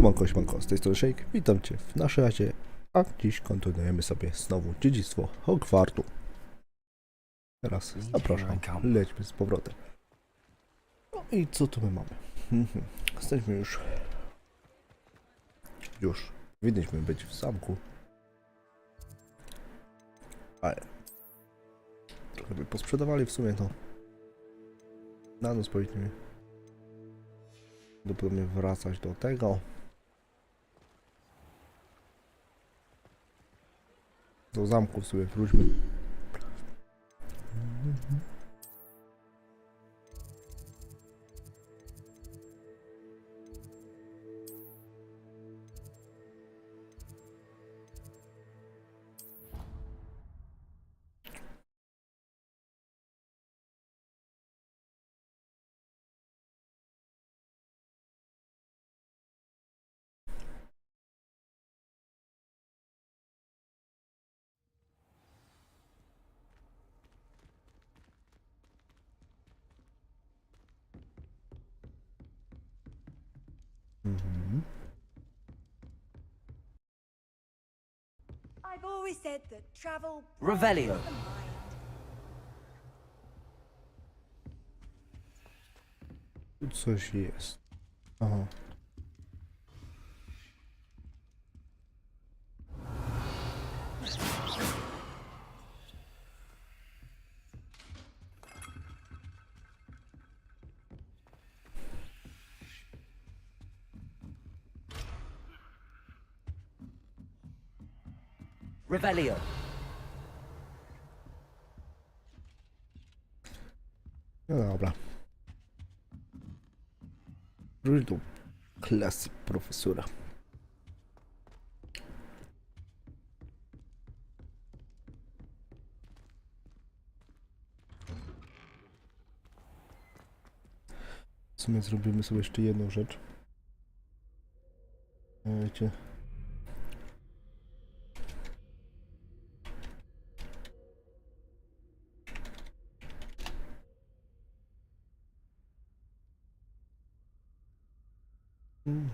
Siemanko, z tej strony Shake, witam Cię w naszej razie, a dziś kontynuujemy sobie znowu dziedzictwo Hogwartu. Teraz zapraszam, lećmy z powrotem. No i co tu my mamy? Jesteśmy już powinniśmy być w zamku, ale trochę by posprzedawali w sumie to. Na noc powinniśmy dopłynnie wracać do tego. Do zamku sobie wróćmy. I've always said that travel Revelio. brightens the mind. Tu coś jest. Aha. Revelio. No dobra. Wróć do klasy profesora. W sumie zrobimy sobie jeszcze jedną rzecz. Wiecie. Mm.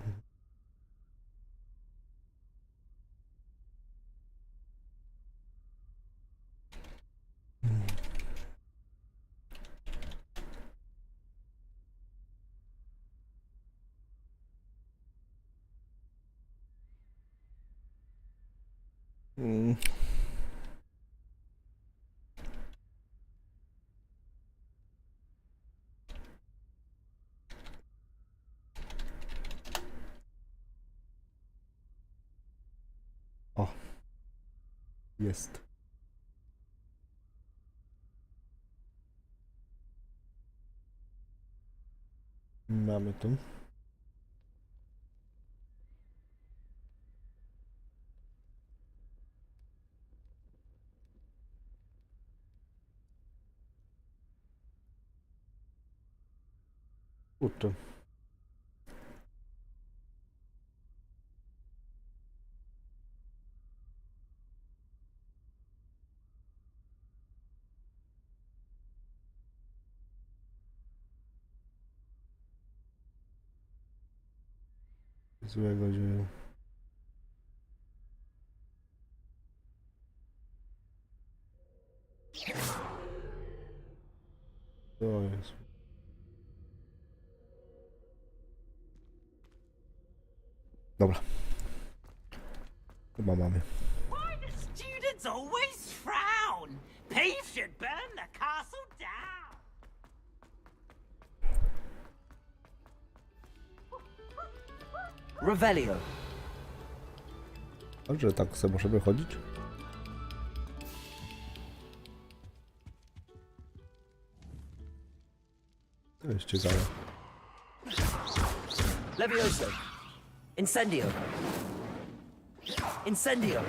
O, jest. Mamy tu. Kurczę. Złego dzieje. To jest. Dobra. Chyba mamy. Why do students always frown? Peeves should burn the castle down. Revelio. Dobrze, tak sobie możemy chodzić? To jest ciekawe. Levioso. Incendio. Incendio.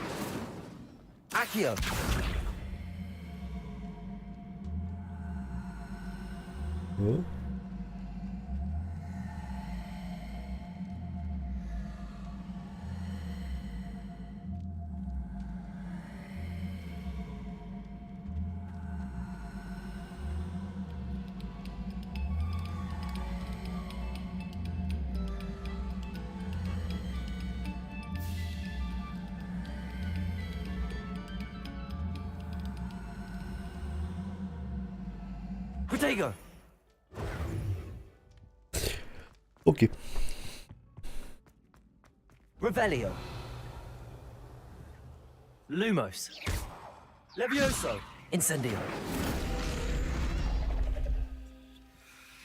Accio. No? Protego. Okej. Revelio. Lumos. Levioso. Incendio.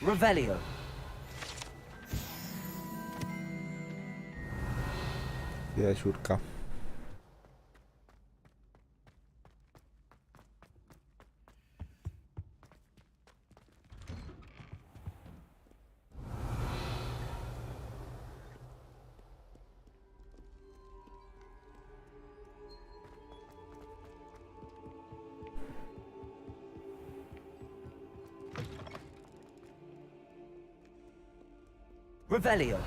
Revelio. Jasiurka. Revelio.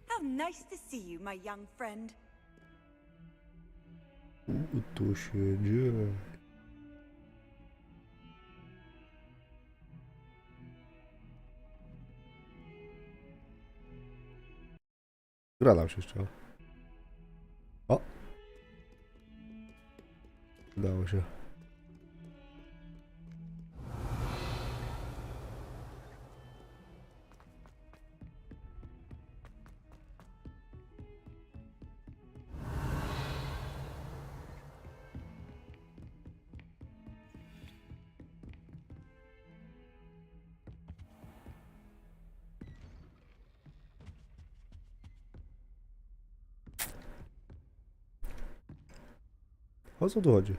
How nice to see you, my young friend. Tu się dzieje. Gra się jeszcze. O! Udało się. O co tu chodzi?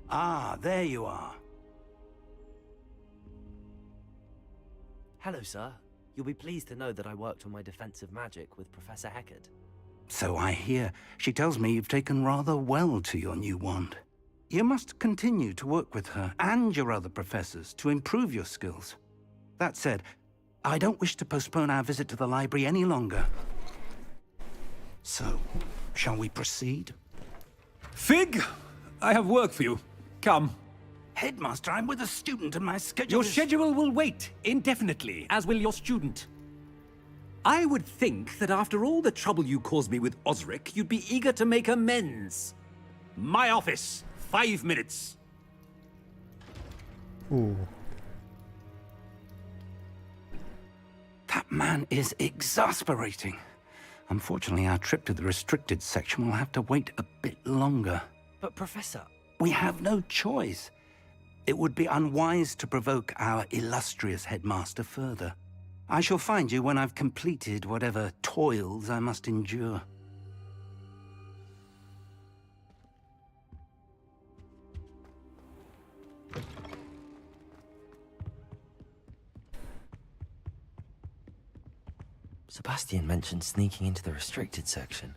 Ah, there you are. Hello, sir. You'll be pleased to know that I worked on my defensive magic with Professor Heckard. So I hear. She tells me you've taken rather well to your new wand. You must continue to work with her and your other professors to improve your skills. That said, I don't wish to postpone our visit to the library any longer. So, shall we proceed? Fig, I have work for you. Come. Headmaster, I'm with a student and my schedule Your is... schedule will wait indefinitely, as will your student. I would think that after all the trouble you caused me with Osric, you'd be eager to make amends. My office, 5 minutes. Ooh. That man is exasperating. Unfortunately, our trip to the restricted section will have to wait a bit longer. But, Professor, We have no choice. It would be unwise to provoke our illustrious headmaster further. I shall find you when I've completed whatever toils I must endure. Sebastian mentioned sneaking into the restricted section.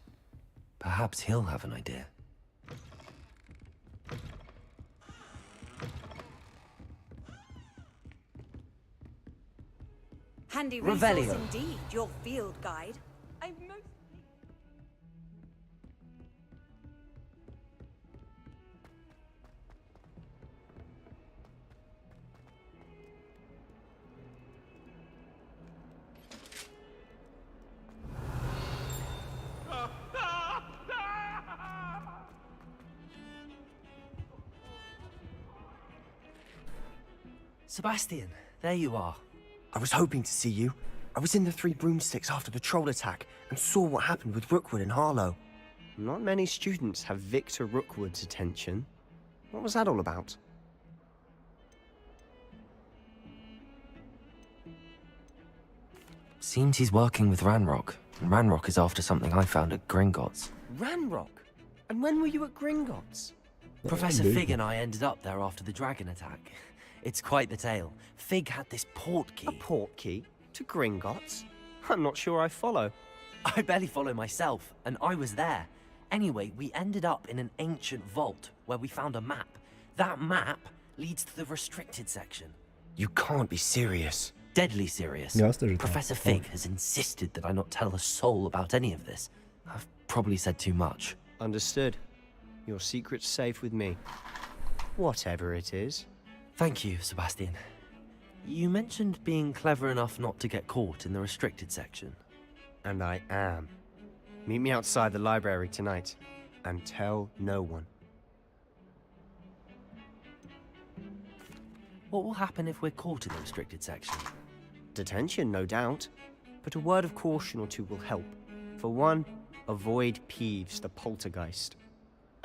Perhaps he'll have an idea. Handy Revelio. resource indeed, your field guide. I'm most... Sebastian, there you are. I was hoping to see you. I was in the Three Broomsticks after the troll attack and saw what happened with Rookwood and Harlow. Not many students have Victor Rookwood's attention. What was that all about? Seems he's working with Ranrock, and Ranrock is after something I found at Gringotts. Ranrock? And when were you at Gringotts? Professor indeed. Fig and I ended up there after the dragon attack. It's quite the tale. Fig had this port key. A port key? To Gringotts? I'm not sure I follow. I barely follow myself, and I was there. Anyway, we ended up in an ancient vault where we found a map. That map leads to the restricted section. You can't be serious. Deadly serious. Jasne, że tak. Professor Fig has insisted that I not tell a soul about any of this. I've probably said too much. Understood. Your secret's safe with me. Whatever it is. Thank you, Sebastian. You mentioned being clever enough not to get caught in the restricted section. And I am. Meet me outside the library tonight. And tell no one. What will happen if we're caught in the restricted section? Detention, no doubt. But a word of caution or two will help. For one, avoid Peeves, the poltergeist.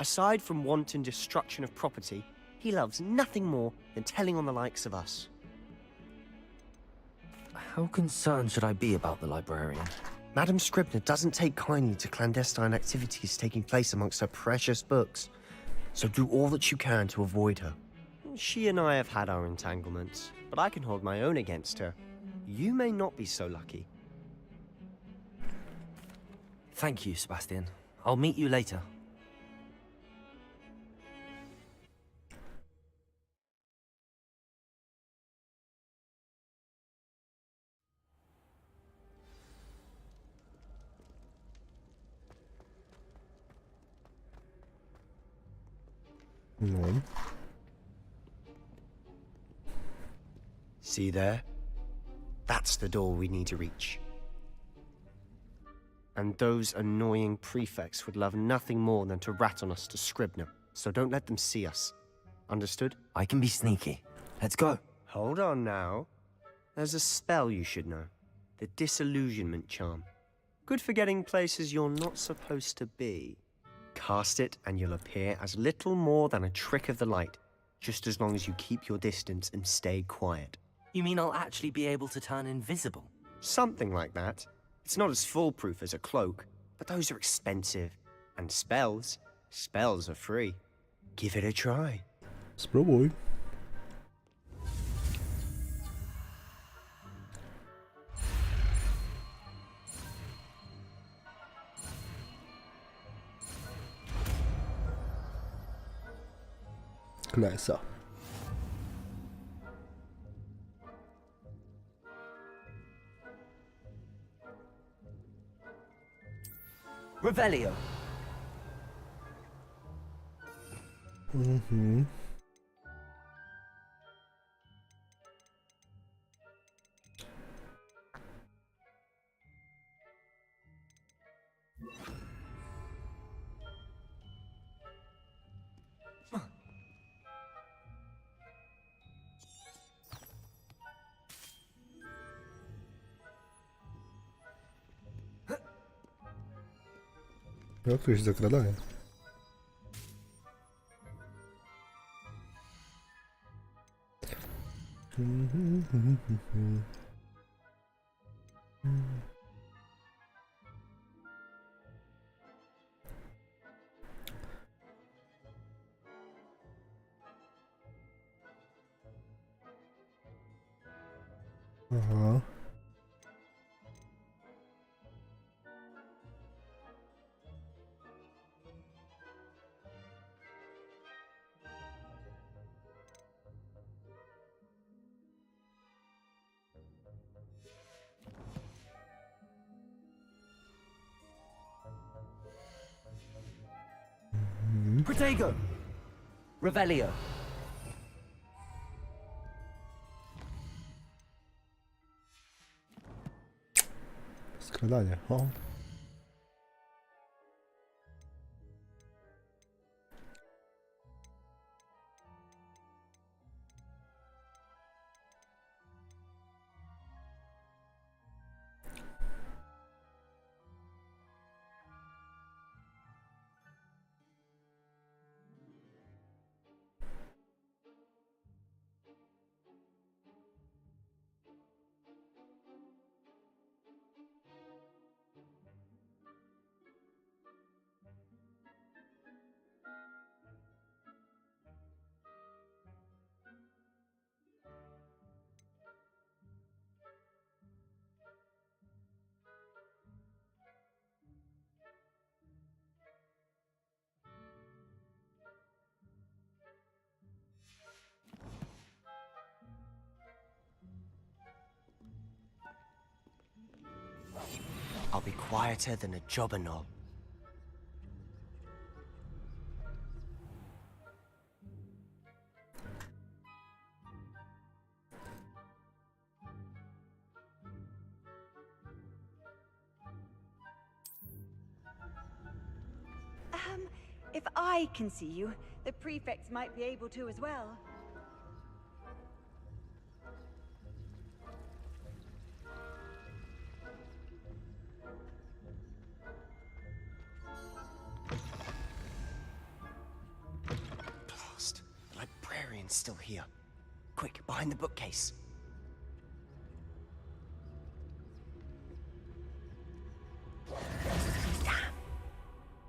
Aside from wanton destruction of property, he loves nothing more than telling on the likes of us. How concerned should I be about the librarian? Madame Scribner doesn't take kindly to clandestine activities taking place amongst her precious books. So do all that you can to avoid her. She and I have had our entanglements, but I can hold my own against her. You may not be so lucky. Thank you, Sebastian. I'll meet you later. No. See there? That's the door we need to reach. And those annoying prefects would love nothing more than to rat on us to Scribner, so don't let them see us. Understood? I can be sneaky. Let's go. Hold on now. There's a spell you should know. The Disillusionment Charm. Good for getting places you're not supposed to be. Cast it and you'll appear as little more than a trick of the light, just as long as you keep your distance and stay quiet. You mean I'll actually be able to turn invisible? Something like that. It's not as foolproof as a cloak, but those are expensive. And spells are free. Give it a try. Spróbuj. Klesa. Revelio. Mhm. Jak to się zakradaje? Aha. Protego. Revelio. Skradanie. O. I'll be quieter than a jobberknoll. If I can see you, the prefects might be able to as well. Blast. The librarian's still here. Quick, behind the bookcase.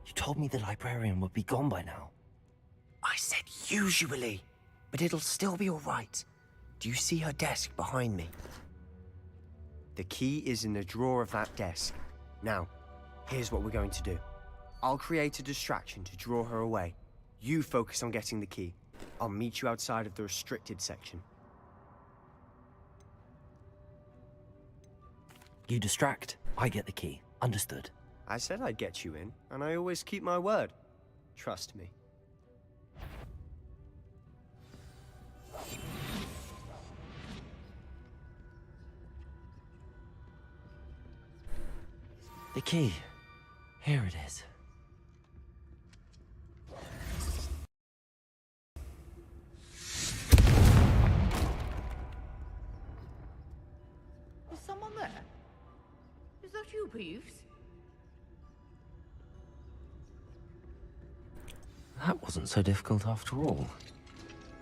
You told me the librarian would be gone by now. I said usually, but it'll still be all right. Do you see her desk behind me? The key is in the drawer of that desk. Now, here's what we're going to do. I'll create a distraction to draw her away. You focus on getting the key. I'll meet you outside of the restricted section. You distract, I get the key. Understood. I said I'd get you in, and I always keep my word. Trust me. The key. Here it is. Is someone there? Is that you, Peeves? That wasn't so difficult after all.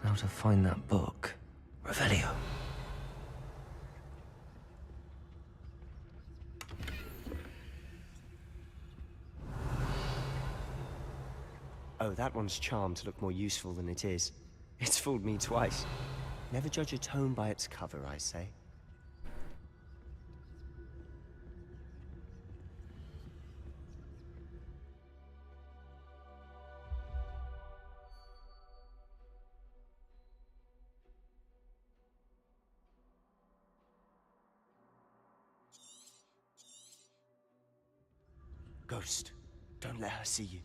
Now to find that book. Revelio. Oh, that one's charmed to look more useful than it is. It's fooled me twice. Never judge a tome by its cover, I say. Ghost, don't let her see you.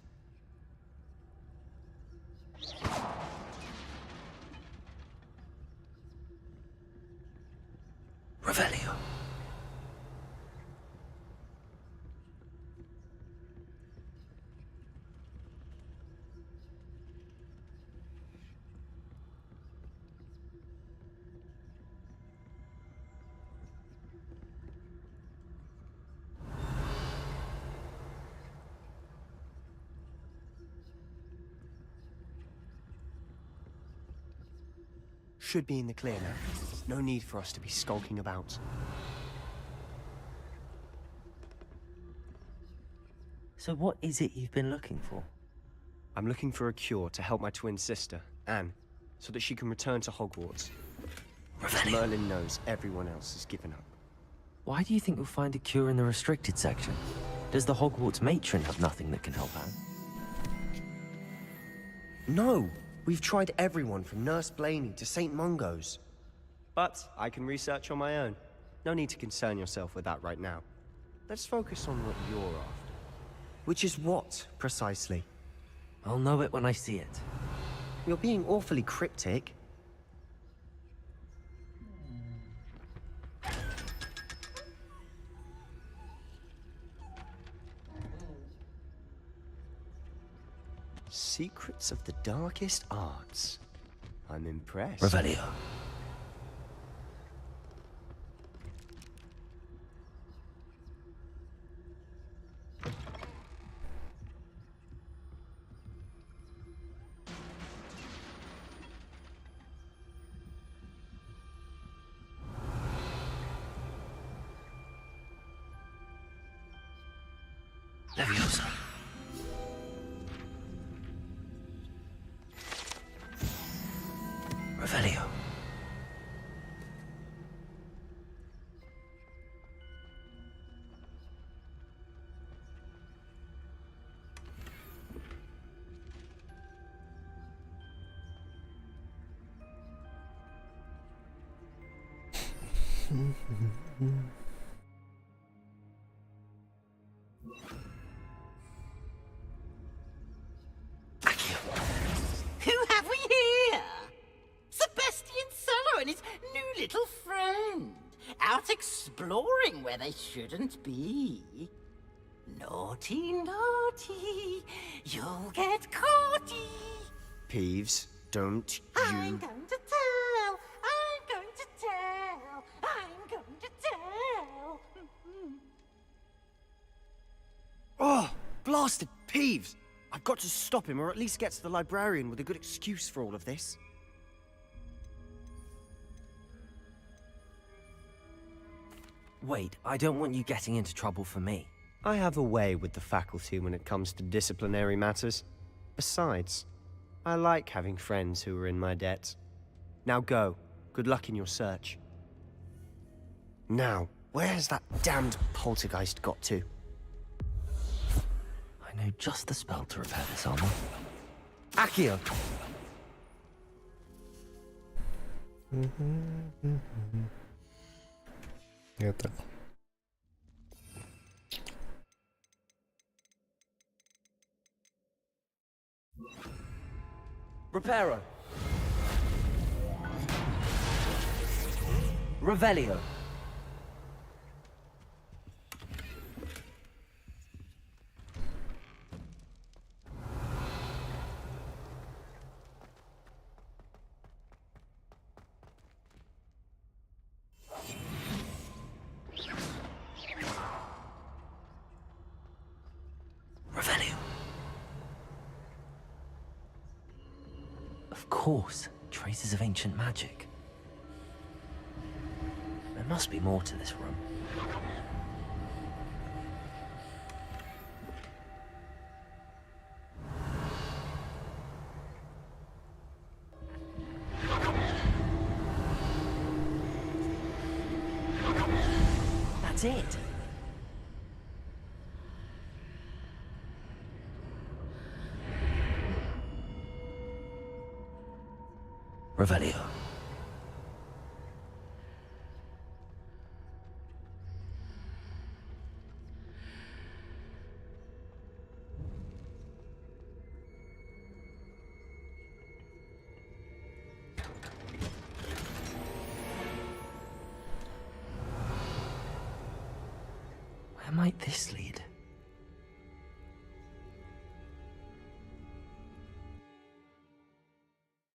Revelio. Should be in the clear now. No need for us to be skulking about. So what is it you've been looking for? I'm looking for a cure to help my twin sister, Anne, so that she can return to Hogwarts. Merlin knows everyone else has given up. Why do you think you'll find a cure in the restricted section? Does the Hogwarts matron have nothing that can help Anne? No! We've tried everyone from Nurse Blaney to St. Mungo's. But I can research on my own. No need to concern yourself with that right now. Let's focus on what you're after. Which is what, precisely? I'll know it when I see it. You're being awfully cryptic. Secrets of the darkest arts. I'm impressed. Revelio. Leviosa. Revelio. Who have we here? Sebastian Sallow and his new little friend. Out exploring where they shouldn't be. Naughty, naughty, you'll get caughty. Peeves, don't I'm you... going to tell, I'm going to tell, I'm going to tell. Oh, blasted Peeves! I've got to stop him, or at least get to the librarian with a good excuse for all of this. Wait, I don't want you getting into trouble for me. I have a way with the faculty when it comes to disciplinary matters. Besides, I like having friends who are in my debt. Now go. Good luck in your search. Now, where has that damned poltergeist got to? I know just the spell to repair this armor. Accio! Nie tak. Reparo! Revelio! Revelio! Of course, traces of ancient magic. There must be more to this room. That's it. Revelio. Where might this lead?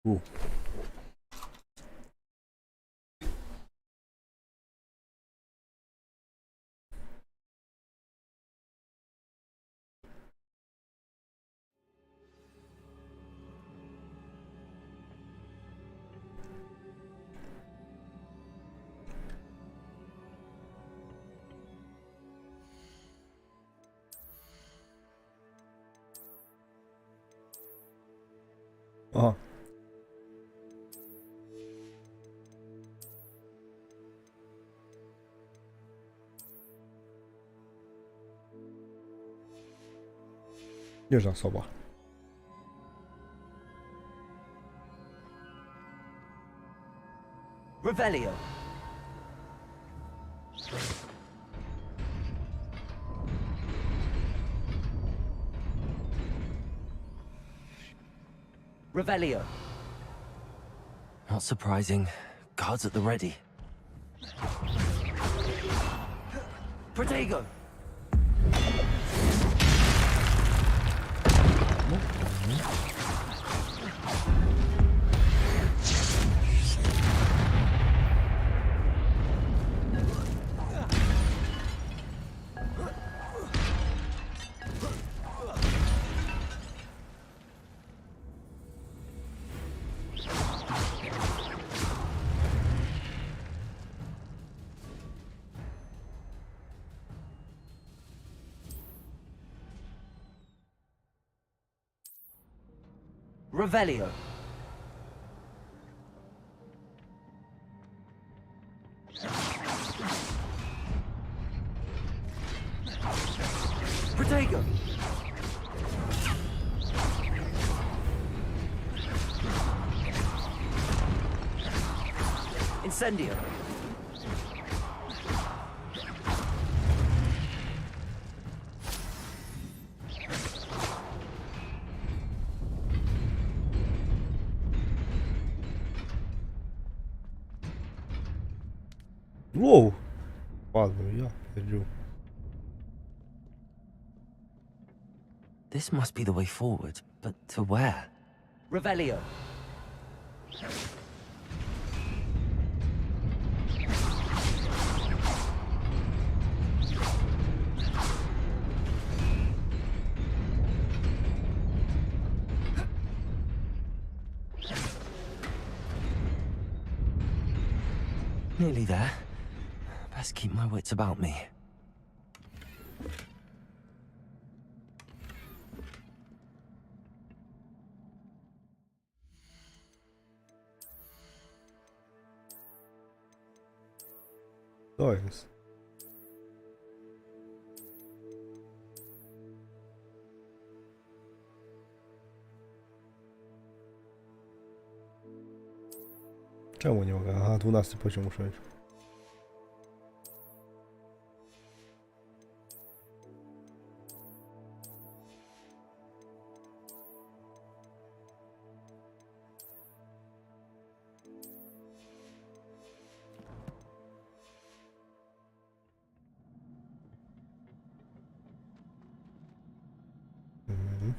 U. Aha. Nieżna osoba. Revelio. Revelio. Not surprising. Guards at the ready. Protego. Revelio. Protego. Incendio. Wow! Padłem, ja pierdziu. This must be the way forward, but to where? Revelio. Nearly there. Best keep my wits about me. To jest. Czemu nie mogę? Aha, 12 poziom muszę mieć. Mhm.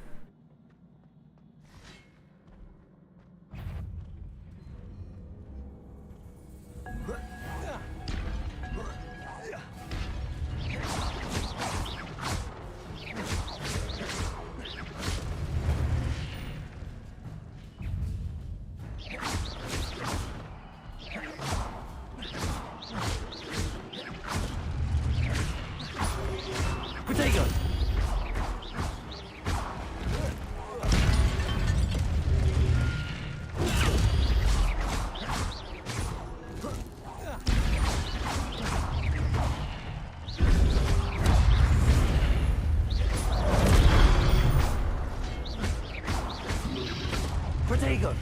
Protego! Protego!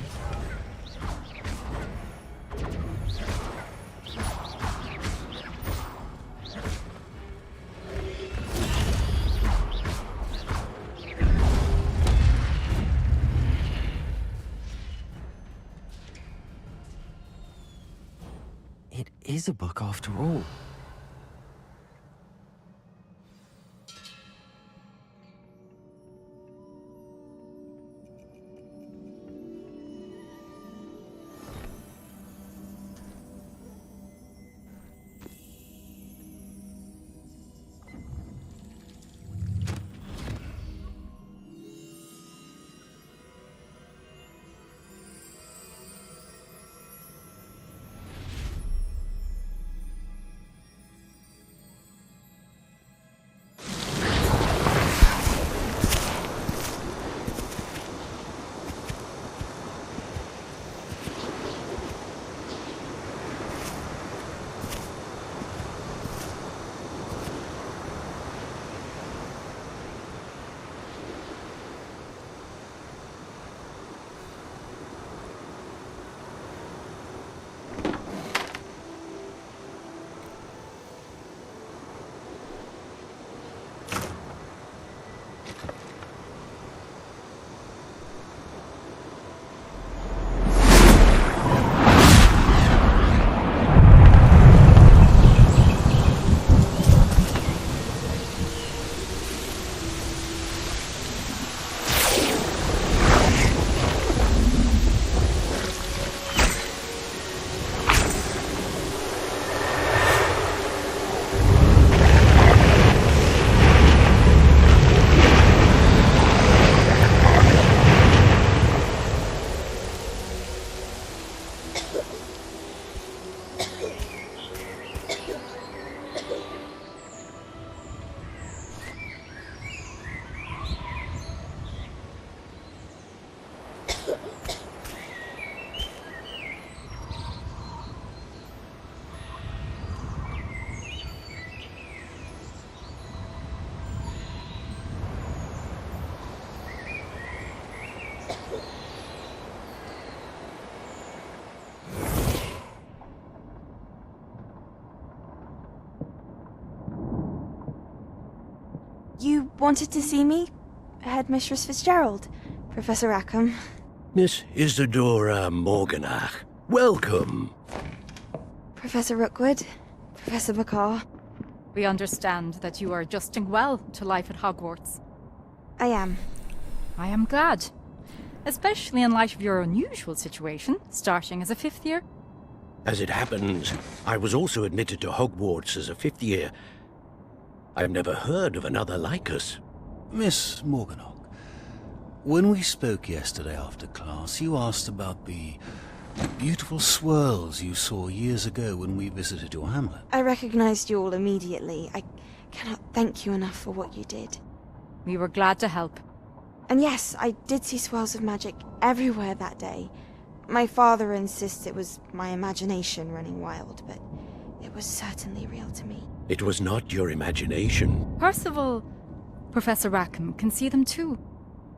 It is a book after all. You wanted to see me? Headmistress Fitzgerald? Professor Rackham? Miss Isadora Morganach, welcome. Professor Rookwood? Professor McCaw? We understand that you are adjusting well to life at Hogwarts. I am. I am glad. Especially in light of your unusual situation, starting as a 5th year. As it happens, I was also admitted to Hogwarts as a 5th year. I've never heard of another like us. Miss Morganach, when we spoke yesterday after class, you asked about the beautiful swirls you saw years ago when we visited your hamlet. I recognized you all immediately. I cannot thank you enough for what you did. We were glad to help. And yes, I did see swirls of magic everywhere that day. My father insists it was my imagination running wild, but it was certainly real to me. It was not your imagination. Percival, Professor Rackham can see them too.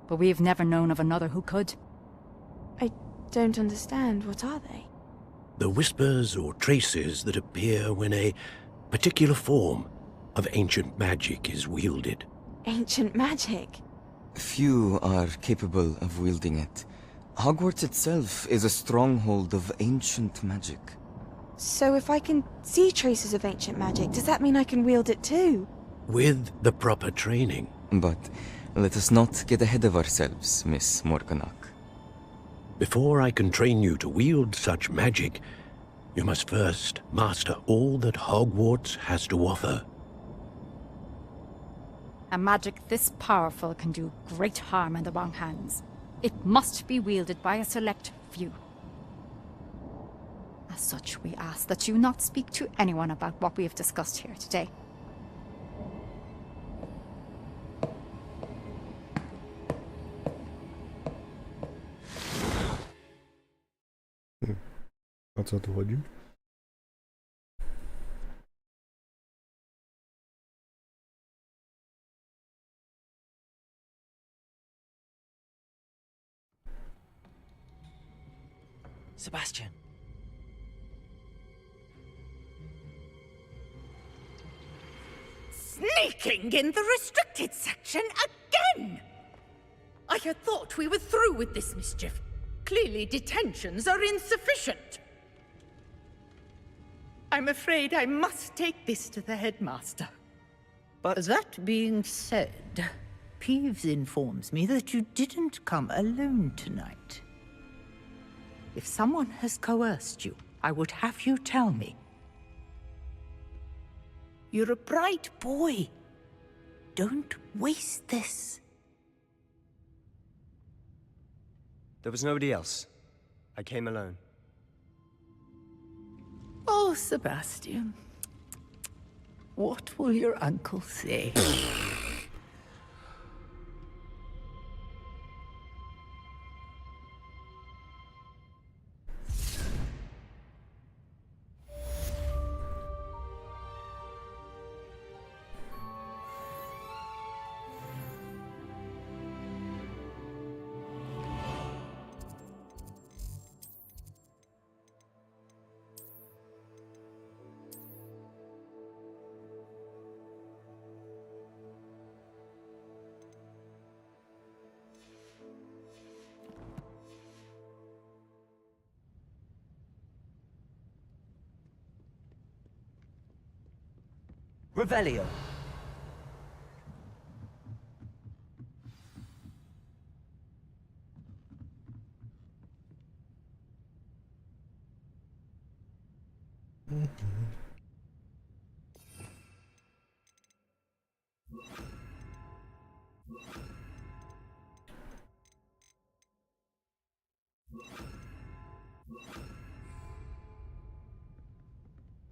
But we've never known of another who could. I don't understand. What are they? The whispers or traces that appear when a particular form of ancient magic is wielded. Ancient magic? Few are capable of wielding it. Hogwarts itself is a stronghold of ancient magic. So if I can see traces of ancient magic, does that mean I can wield it too? With the proper training. But let us not get ahead of ourselves, Miss Morganach. Before I can train you to wield such magic, you must first master all that Hogwarts has to offer. A magic this powerful can do great harm in the wrong hands. It must be wielded by a select few. As such, we ask that you not speak to anyone about what we have discussed here today. O co tu chodzi? Sebastian. Sneaking in the restricted section again! I had thought we were through with this mischief. Clearly detentions are insufficient. I'm afraid I must take this to the headmaster. But that being said, Peeves informs me that you didn't come alone tonight. If someone has coerced you, I would have you tell me. You're a bright boy. Don't waste this. there was nobody else. I came alone. Oh, Sebastian. What will your uncle say? Revelio.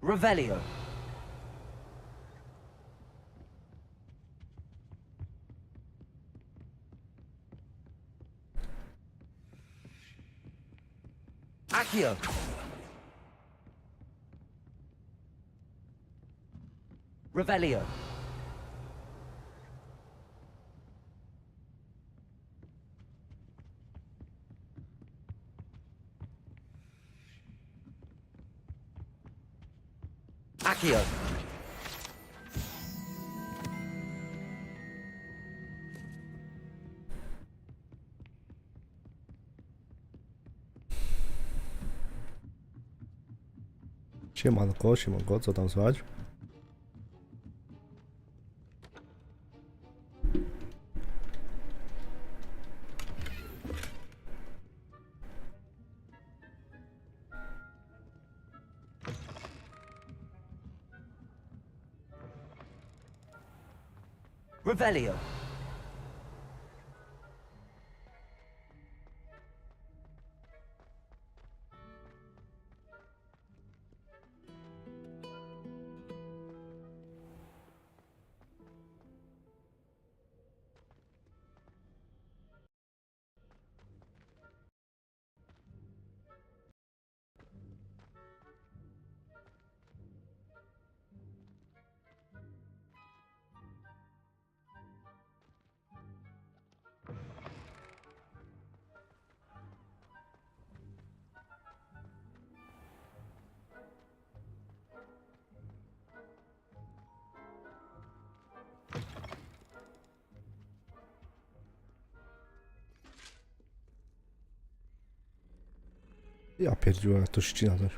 Revelio. Accio. Revelio. Accio. Siemanko, siemanko, co tam słychać? Revelio. Ja pierdziłem, jak to ścina też.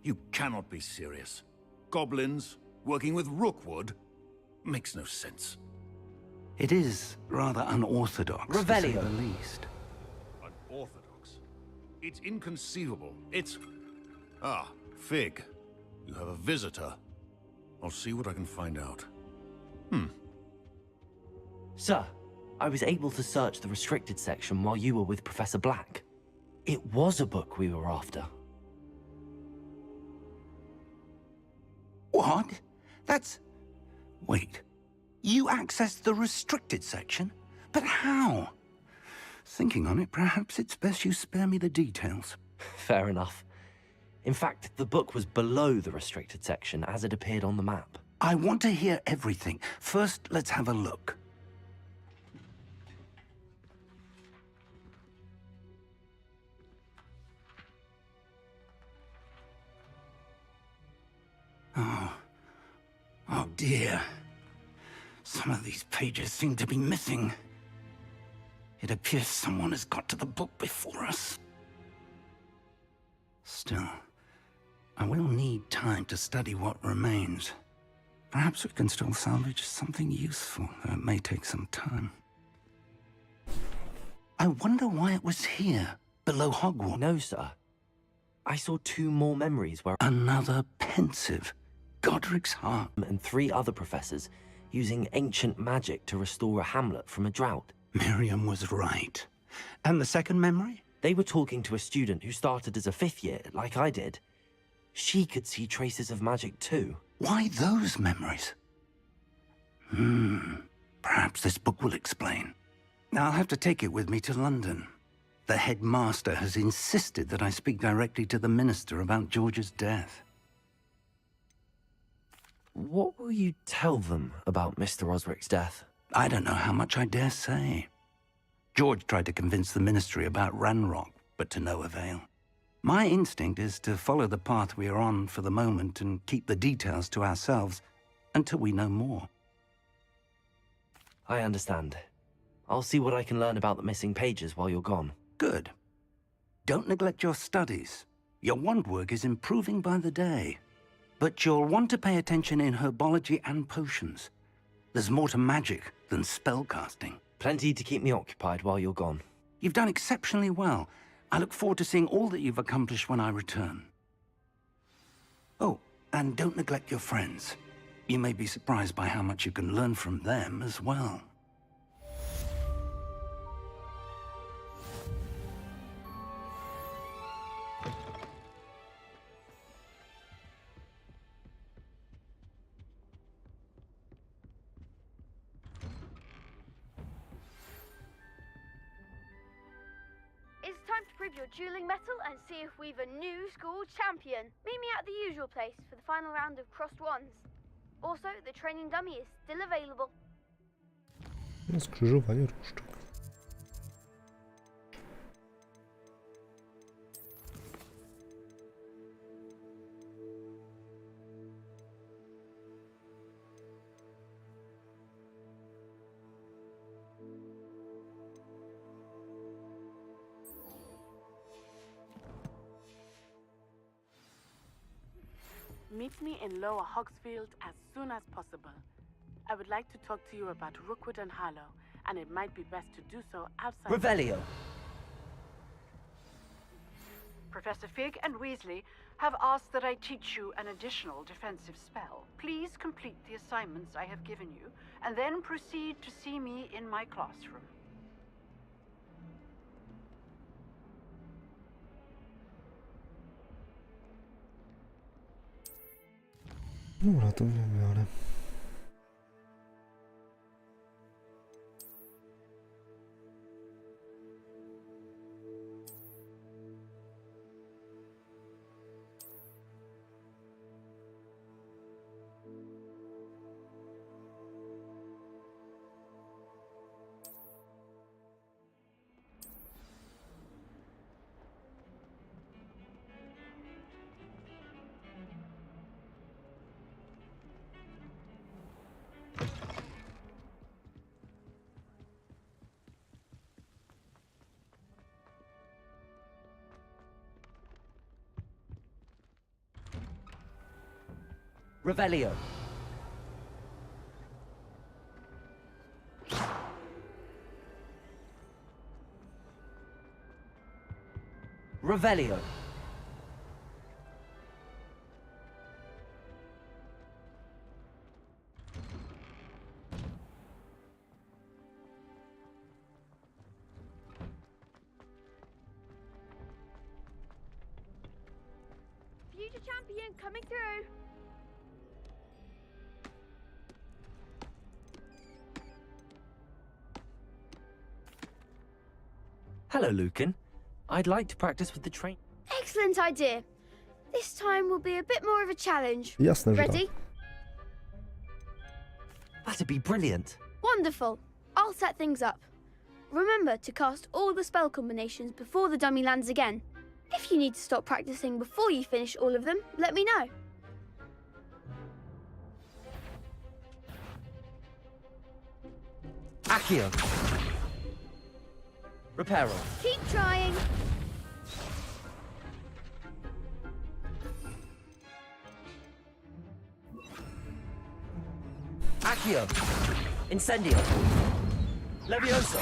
You cannot be serious. Goblins working with Rookwood makes no sense. It is rather unorthodox, to say Revelio. the least. Unorthodox? It's inconceivable. It's... Ah, Fig. You have a visitor. I'll see what I can find out. Sir, I was able to search the restricted section while you were with Professor Black. It was a book we were after. What? That's... Wait. You accessed the restricted section? But how? Thinking on it, perhaps it's best you spare me the details. Fair enough. In fact, the book was below the restricted section as it appeared on the map. I want to hear everything. First, let's have a look. Oh dear. Some of these pages seem to be missing. It appears someone has got to the book before us. Still, I will need time to study what remains. Perhaps we can still salvage something useful, though it may take some time. I wonder why it was here, below Hogwarts. No, sir. I saw 2 more memories where Another pensive. Godric's heart. and 3 other professors using ancient magic to restore a hamlet from a drought. Miriam was right. And the second memory? They were talking to a student who started as a 5th year, like I did. She could see traces of magic too. Why those memories? Perhaps this book will explain. Now I'll have to take it with me to London. The headmaster has insisted that I speak directly to the minister about George's death. What will you tell them about Mr. Osric's death? I don't know how much I dare say. George tried to convince the ministry about Ranrock, but to no avail. My instinct is to follow the path we are on for the moment and keep the details to ourselves until we know more. I understand. I'll see what I can learn about the missing pages while you're gone. Good. Don't neglect your studies. Your wand work is improving by the day. But you'll want to pay attention in herbology and potions. There's more to magic than spellcasting. Plenty to keep me occupied while you're gone. You've done exceptionally well. I look forward to seeing all that you've accomplished when I return. Oh, and don't neglect your friends. You may be surprised by how much you can learn from them as well. It's time to prove your dueling mettle and see if we've a new school champion. Meet me at the usual place for the final round of crossed wands. Also, the training dummy is still available. Skrzyżowanie różdżek. Meet me in Lower Hogsfield as soon as possible. I would like to talk to you about Rookwood and Harlow, and it might be best to do so outside. Revelio. Professor Fig and Weasley have asked that I teach you an additional defensive spell. Please complete the assignments I have given you, and then proceed to see me in my classroom. Dobra, to mnie biorę. Revelio. Revelio. Future champion coming through. Hello, Lucan. I'd like to practice with the train. Excellent idea. This time will be a bit more of a challenge. Jasne, że Ready? tak. That'd be brilliant. Wonderful. I'll set things up. Remember to cast all the spell combinations before the dummy lands again. If you need to stop practicing before you finish all of them, let me know. Accio. Reparo. Keep trying. Accio. Incendio. Levioso.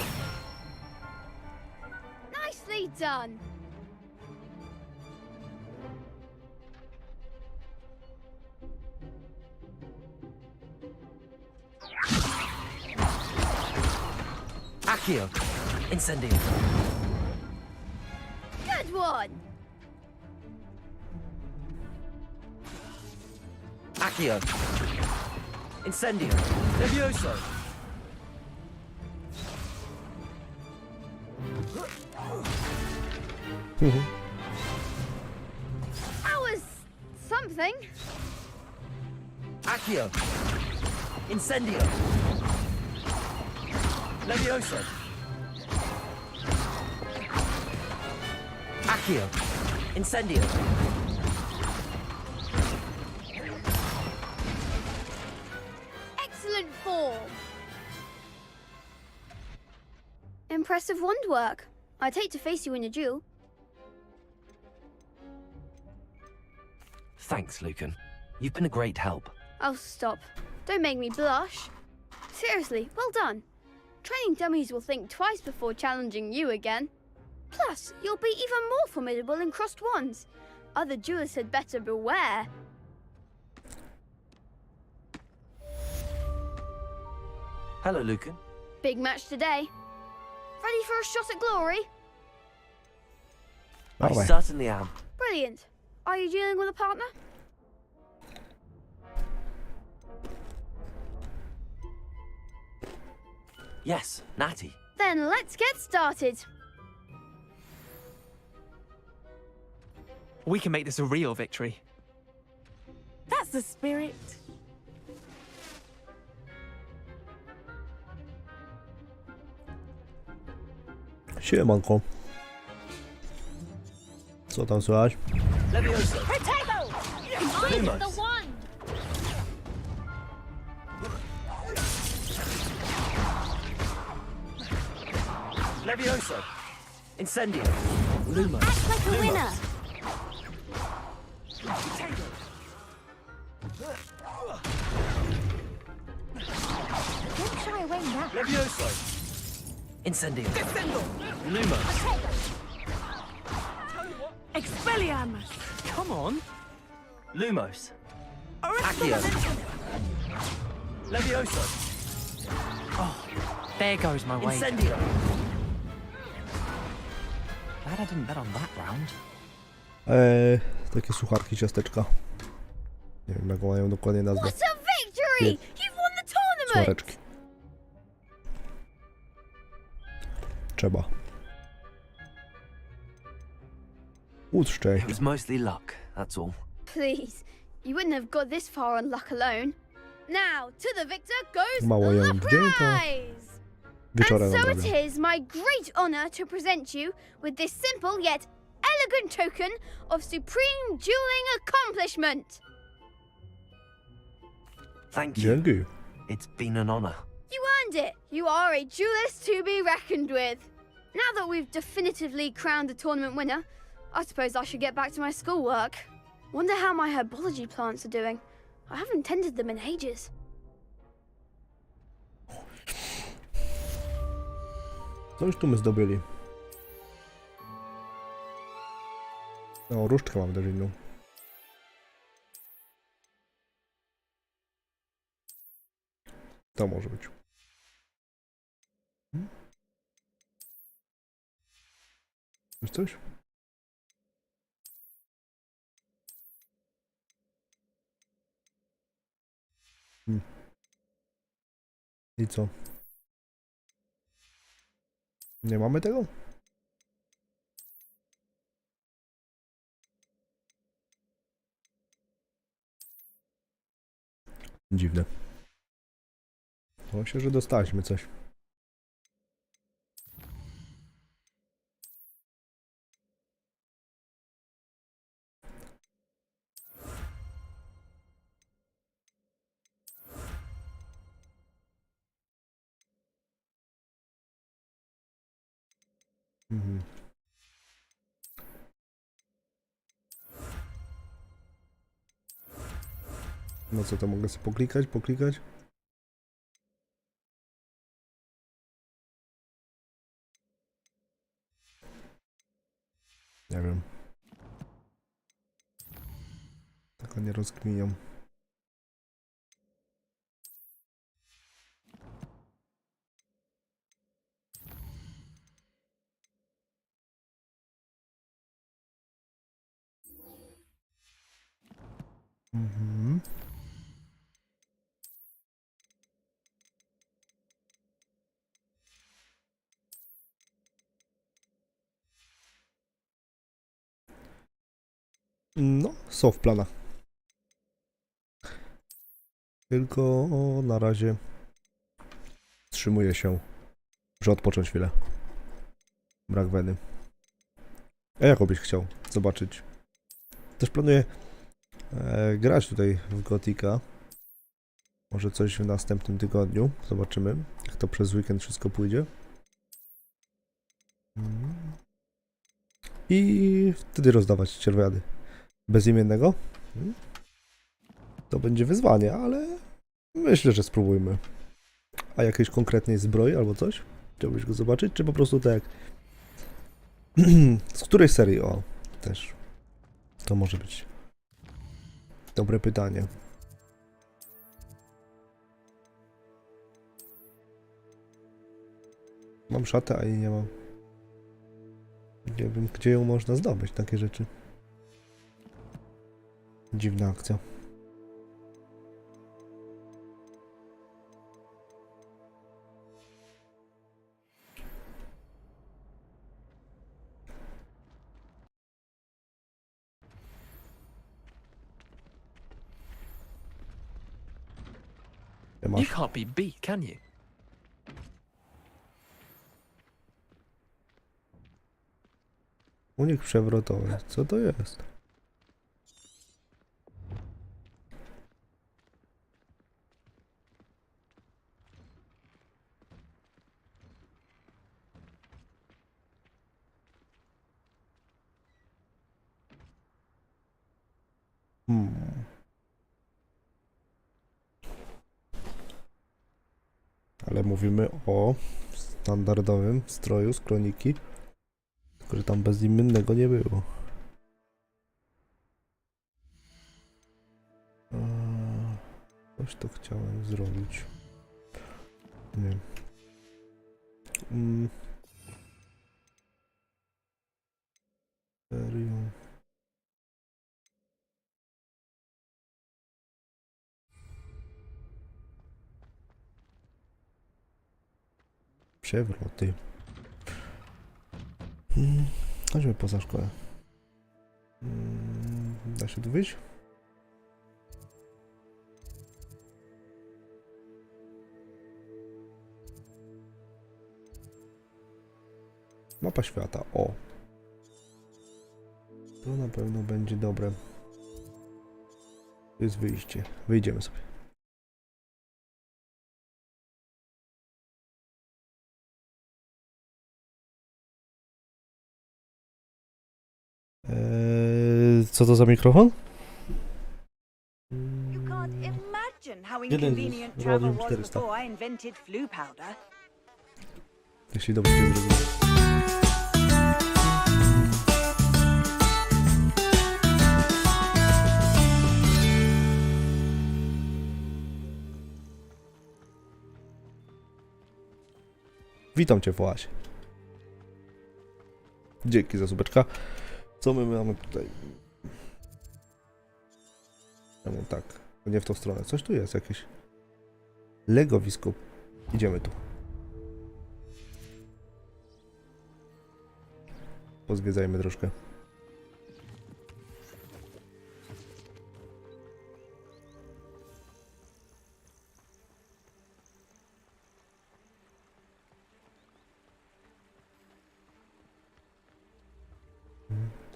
Nicely done. Accio. Incendio. Good one. Accio. Incendio. Levioso. That was something. Accio. Incendio. Levioso. Accio. Incendio. Excellent form. Impressive wand work. I'd hate to face you in a duel. Thanks, Lucan. You've been a great help. Oh, stop. Don't make me blush. Seriously, well done. Training dummies will think twice before challenging you again. Plus, you'll be even more formidable in crossed wands. Other duelists had better beware. Hello, Lucan. Big match today. Ready for a shot at glory? I certainly am. Brilliant. Are you dealing with a partner? Yes, Natty. Then let's get started. We can make this a real victory. That's the spirit. Siemanko. Co tam słychać? Levioso. Potato! Lumos. The wand! Levioso. Incendio. Lumos. Act like a winner. Levioso. Incendio. Lumos. Expelliarmus! Come on. Lumos. Accio. Levioso. Oh, there goes my way. Incendio. Glad I didn't bet on that round. Takie sucharki, ciasteczka. Nie wiem, jak mają dokładnie nazwę. What a victory! You've won the tournament! Suchareczki. Trzeba. Utrzczęść. It was mostly luck, that's all. Please, you wouldn't have got this far on luck alone. Now, to the victor goes Mało ją the wzięto. prize! Wieczorem And so odrabiam. it is my great honor to present you with this simple yet elegant token of supreme dueling accomplishment. Thank you. Dzięki. It's been an honor. You earned it. You are a duelist to be reckoned with. Now that we've definitively crowned the tournament winner, I suppose I should get back to my schoolwork. Wonder how my herbology plants are doing. I haven't tended them in ages. Coś tu my zdobyli. No, różdżkę mam też inną. To może być. Jest coś? I co? Nie mamy tego? Dziwne. Myślę, że dostaliśmy coś. Mhm. No co to mogę sobie poklikać? Nie wiem. Tylko nie rozkminiam. Mhm. No, są w planach. Tylko na razie wstrzymuję się, muszę odpocząć chwilę. Brak weny. A jaką byś chciał zobaczyć? Też planuję grać tutaj w Gotika. Może coś w następnym tygodniu. Zobaczymy, jak to przez weekend wszystko pójdzie. I wtedy rozdawać cierwiady. Bezimiennego. To będzie wyzwanie, ale myślę, że spróbujmy. A jakiejś konkretnej zbroi albo coś? Chciałbyś go zobaczyć? Czy po prostu tak jak... Z której serii? O, też. To może być dobre pytanie. Mam szatę, a jej nie mam. Nie wiem, gdzie ją można zdobyć, takie rzeczy. Dziwna akcja. You can't be beat, can you? Unik przewrotowy. Co to jest? Ale mówimy o standardowym stroju z kroniki, który tam bezimiennego nie było. Coś to chciałem zrobić. Nie. Serio. Przewroty. Chodźmy poza szkołę. Da się tu wyjść? Mapa świata, o. To na pewno będzie dobre. To jest wyjście. Wyjdziemy sobie. Co to za mikrofon? You can't imagine how Jeden inconvenient z travel Radium was 400. before I invented flu powder. Jeśli dobrze się zrobiło. Witam cię w oazie. Dzięki za subeczka. Co my mamy tutaj? Czemu tak? To nie w tą stronę. Coś tu jest jakieś. Legowisko. Idziemy tu. Pozwiedzajmy troszkę.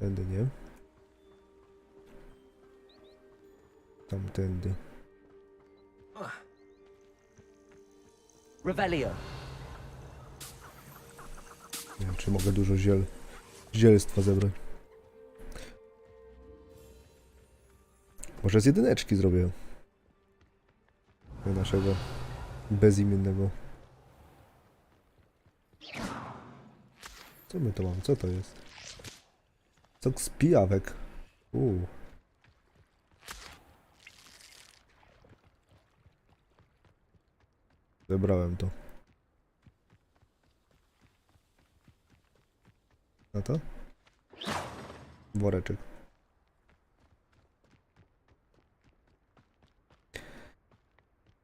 Tędy nie. Tamtędy. Revelio. Nie wiem, czy mogę dużo zielstwa zebrać. Może z jedyneczki zrobię. Naszego bezimiennego. Co my to mamy? Co to jest? Sok z pijawek. Zebrałem to. Na to? Woreczek.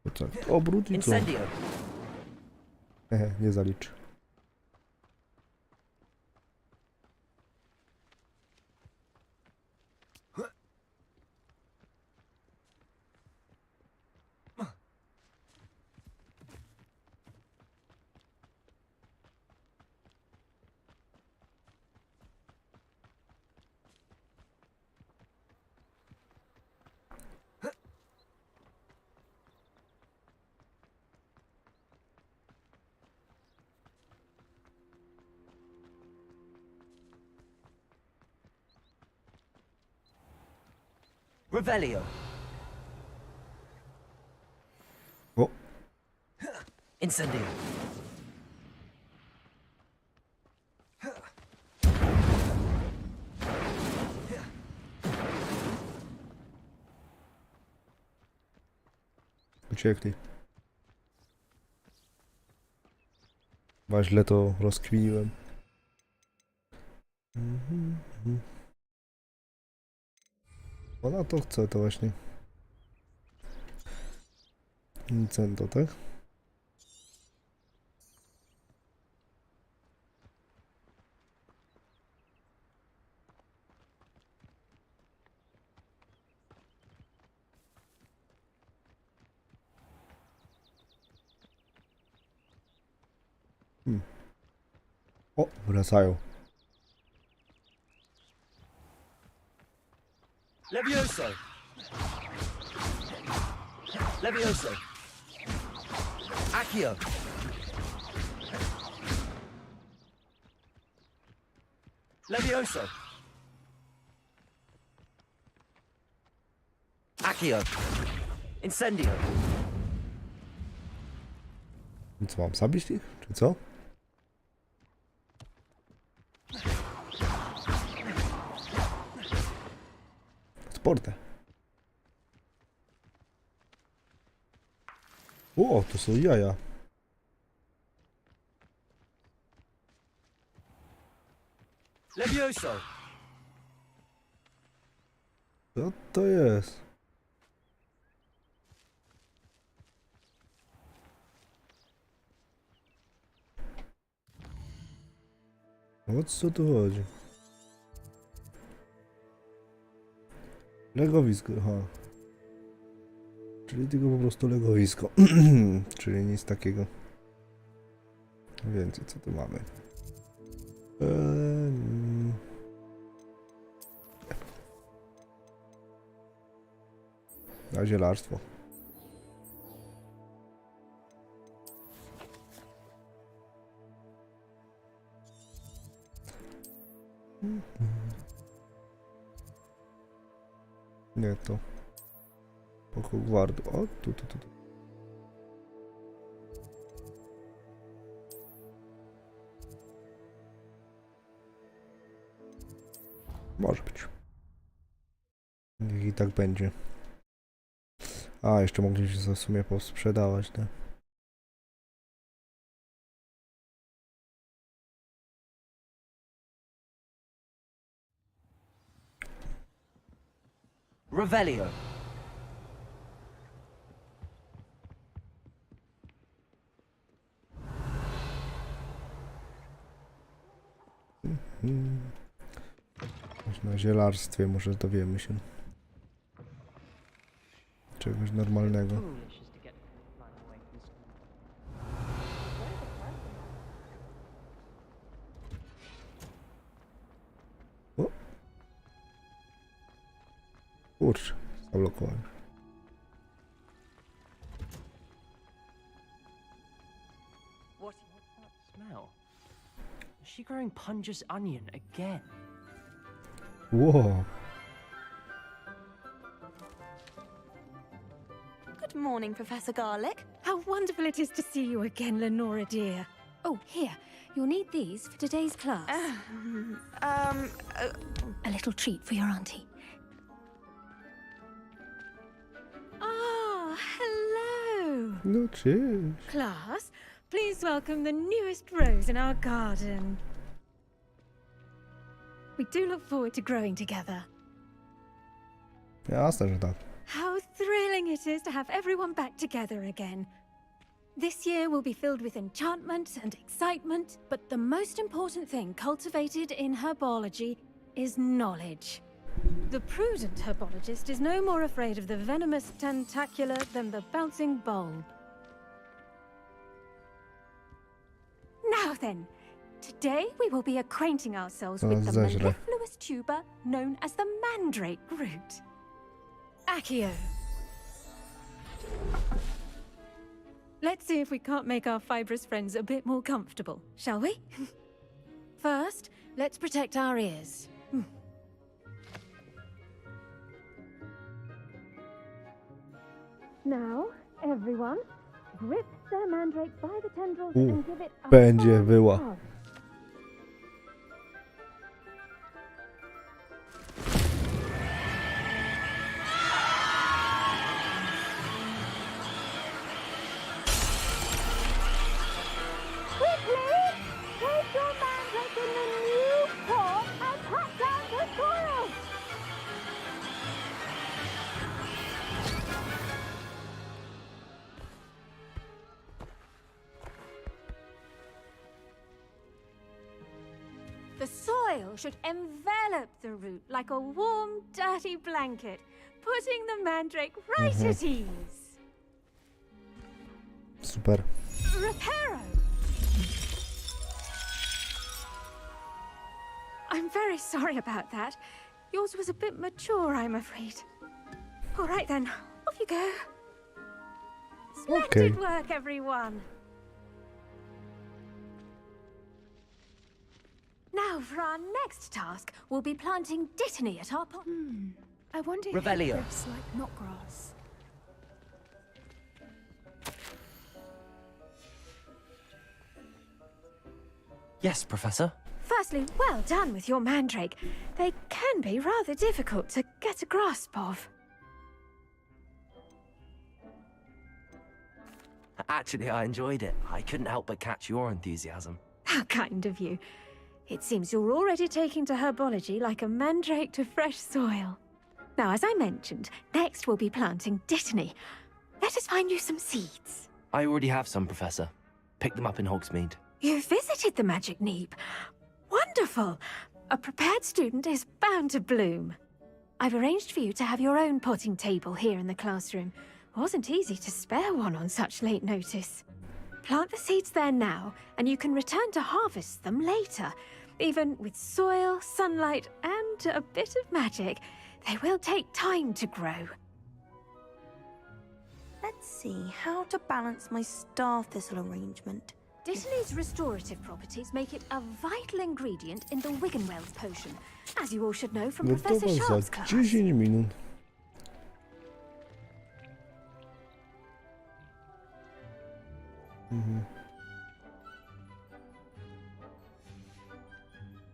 O tak, obrót i co? Nie zalicz. Revelio. O. Incendio. Uciekli. Chyba źle to rozkminiłem. Ona to chce, to właśnie. Incendo, tak? O, wracają. Levioso. Levioso. Accio. Levioso. Accio. Incendio. Co, mam zabić ich? Czy co? Sporte. O, to są jaja. Levioso! Co to jest? O co tu chodzi? Legowisko, aha. Czyli tylko po prostu legowisko. Czyli nic takiego. Więcej, co tu mamy? Na zielarstwo. Nie to. Po Hogwartu. O, tu. Może być. Niech i tak będzie. A, jeszcze mogliśmy w sumie posprzedawać, tak? Revelio. Na zielarstwie może dowiemy się czegoś normalnego. O! Kurczę, zablokowałem. What's that smell? Is she growing Punja's onion again? Whoa. Good morning, Professor Garlick. How wonderful it is to see you again, Lenora dear. Oh, here. You'll need these for today's class. A little treat for your auntie. Ah, hello. No, cheers. Class, please welcome the newest rose in our garden. We do look forward to growing together. Jasne, że tak. How thrilling it is to have everyone back together again. This year will be filled with enchantment and excitement, but the most important thing cultivated in herbology is knowledge. The prudent herbologist is no more afraid of the venomous tentacula than the bouncing bulb. Now then, today we will be acquainting ourselves with the mellifluous tuber known as the mandrake root. Accio. Let's see if we can't make our fibrous friends a bit more comfortable, shall we? First, let's protect our ears. Now, everyone, grip the mandrake by the tendrils and give it a Będzie hard była. hug. Quickly! Take your mandrake in the new pot and cut down the soil! The soil should envelop the root like a warm, dirty blanket, putting the mandrake right at ease. Super. Reparo! I'm very sorry about that. Yours was a bit mature, I'm afraid. All right then, off you go. Splendid work, everyone. Now, for our next task, we'll be planting Dittany at our pot. I wonder if Revelio. it looks like knotgrass. Yes, Professor. Firstly, well done with your mandrake. They can be rather difficult to get a grasp of. Actually, I enjoyed it. I couldn't help but catch your enthusiasm. How kind of you. It seems you're already taking to herbology like a mandrake to fresh soil. Now, as I mentioned, next we'll be planting Dittany. Let us find you some seeds. I already have some, Professor. Picked them up in Hogsmeade. You visited the Magic Neep. Wonderful! A prepared student is bound to bloom. I've arranged for you to have your own potting table here in the classroom. Wasn't easy to spare one on such late notice. Plant the seeds there now, and you can return to harvest them later. Even with soil, sunlight, and a bit of magic, they will take time to grow. Let's see how to balance my star thistle arrangement. Dittany's restorative properties make it a vital ingredient in the Wiggenweld potion, as you all should know from Professor Gotowa Sharp's za class. 10 minut.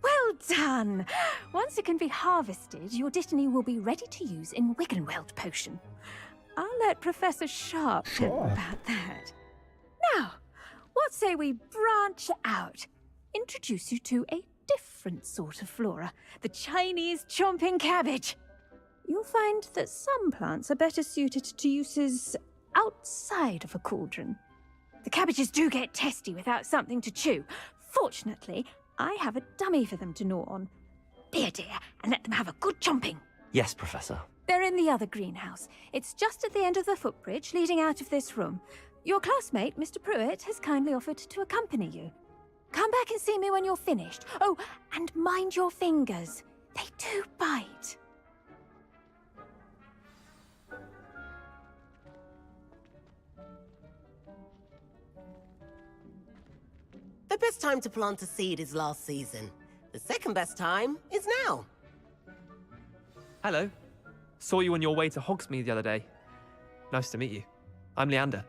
Well done! Once it can be harvested, your Dittany will be ready to use in Wiggenweld potion. I'll let Professor Sharp know Sharp. about that. Now, what say we branch out? Introduce you to a different sort of flora, the Chinese chomping cabbage. You'll find that some plants are better suited to uses outside of a cauldron. The cabbages do get testy without something to chew. Fortunately, I have a dummy for them to gnaw on. Be a dear and let them have a good chomping. Yes, Professor. They're in the other greenhouse. It's just at the end of the footbridge leading out of this room. Your classmate, Mr. Pruitt, has kindly offered to accompany you. Come back and see me when you're finished. Oh, and mind your fingers. They do bite. The best time to plant a seed is last season. The second best time is now. Hello. Saw you on your way to Hogsmeade the other day. Nice to meet you. I'm Leander.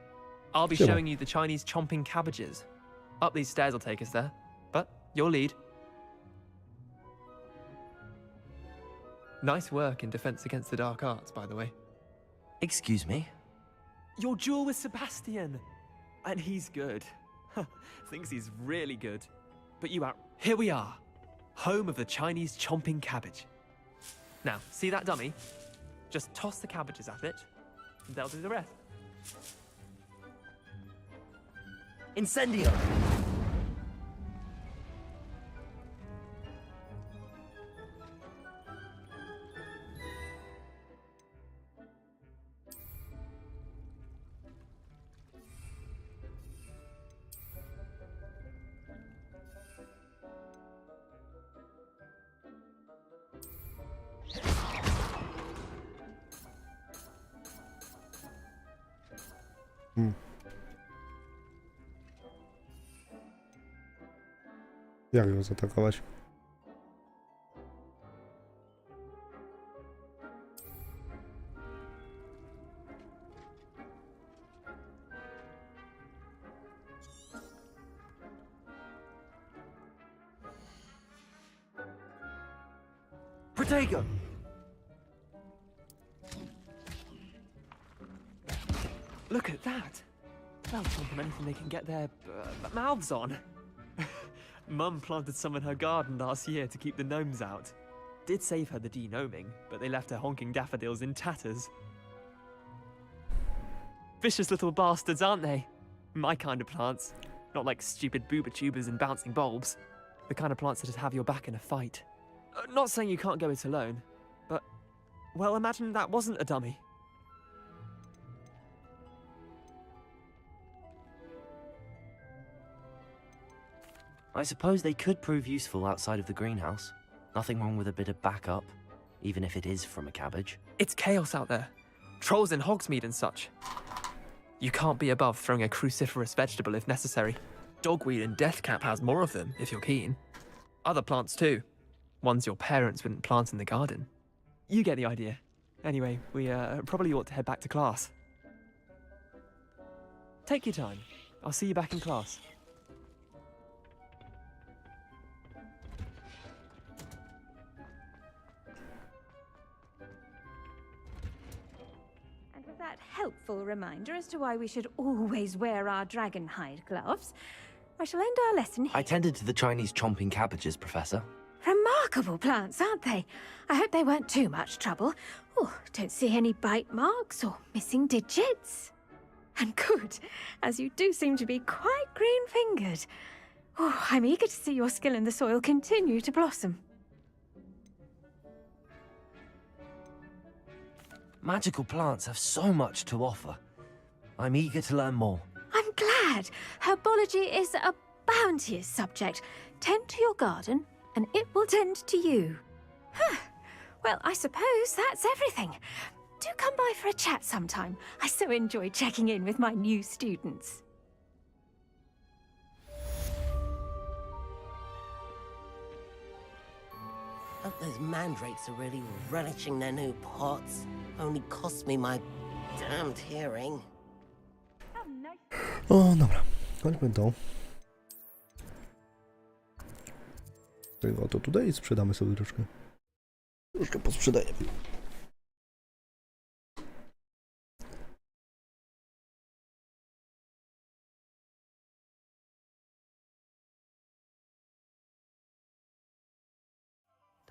I'll be Sure. showing you the Chinese chomping cabbages. Up these stairs will take us there. But your lead. Nice work in Defense Against the Dark Arts, by the way. Excuse me? Your duel with Sebastian! And he's good. Thinks he's really good. But you out. Here we are. Home of the Chinese chomping cabbage. Now, see that dummy? Just toss the cabbages at it, and they'll do the rest. Incendio! Jak ją zaatakować? Protego! Look at that! They'll chomp on anything they can get their mouths on. Mum planted some in her garden last year to keep the gnomes out. Did save her the de-gnoming, but they left her honking daffodils in tatters. Vicious little bastards, aren't they? My kind of plants. Not like stupid booba tubers and bouncing bulbs. The kind of plants that just have your back in a fight. Not saying you can't go it alone, but... well, imagine that wasn't a dummy. I suppose they could prove useful outside of the greenhouse. Nothing wrong with a bit of backup, even if it is from a cabbage. It's chaos out there. Trolls in Hogsmeade and such. You can't be above throwing a cruciferous vegetable if necessary. Dogweed and deathcap has more of them, if you're keen. Other plants too. Ones your parents wouldn't plant in the garden. You get the idea. Anyway, we probably ought to head back to class. Take your time. I'll see you back in class. that helpful reminder as to why we should always wear our dragon hide gloves, I shall end our lesson here. I tended to the Chinese chomping cabbages, Professor. Remarkable plants, aren't they? I hope they weren't too much trouble. Oh, don't see any bite marks or missing digits. And good, as you do seem to be quite green-fingered. Oh, I'm eager to see your skill in the soil continue to blossom. Magical plants have so much to offer. I'm eager to learn more. I'm glad. Herbology is a bounteous subject. Tend to your garden, and it will tend to you. Well, I suppose that's everything. Do come by for a chat sometime. I so enjoy checking in with my new students. Hope those mandrakes are really relishing their new pots. Only cost me my damned hearing. O, dobra. Chodźmy do tego oto tutaj i sprzedamy sobie troszkę. Troszkę posprzedajemy.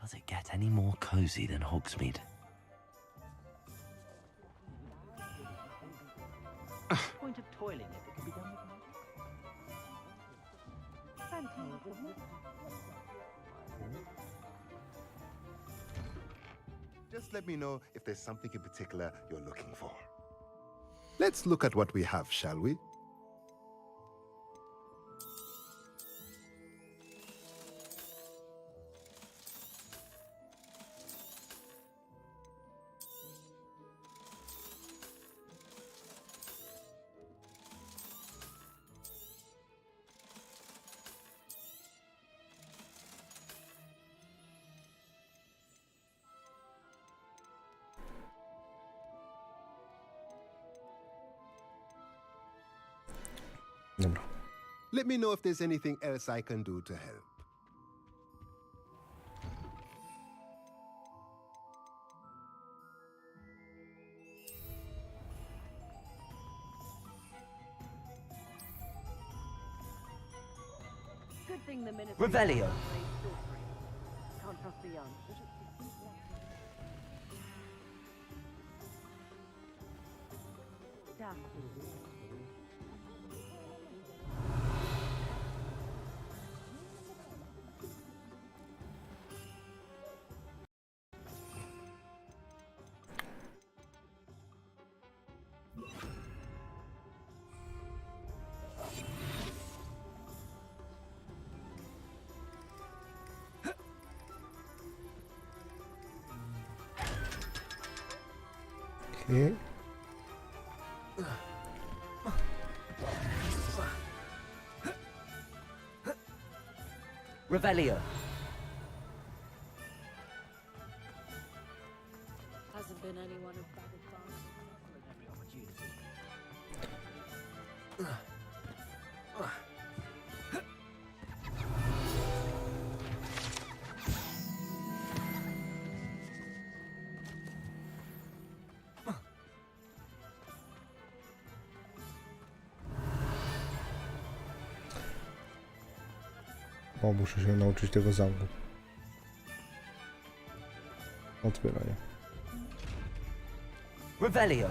Does it get any more cozy than Hogsmeade? Point of toiling if it can be done with Just let me know if there's something in particular you're looking for. Let's look at what we have, shall we? Dobra. Let me know if there's anything else I can do to help. Good thing the ministry. Revelio. Can't trust the young. Okay. Revelio. Hasn't been anyone of battle fast. O, muszę się nauczyć tego zamku. Otwieranie. Revelio.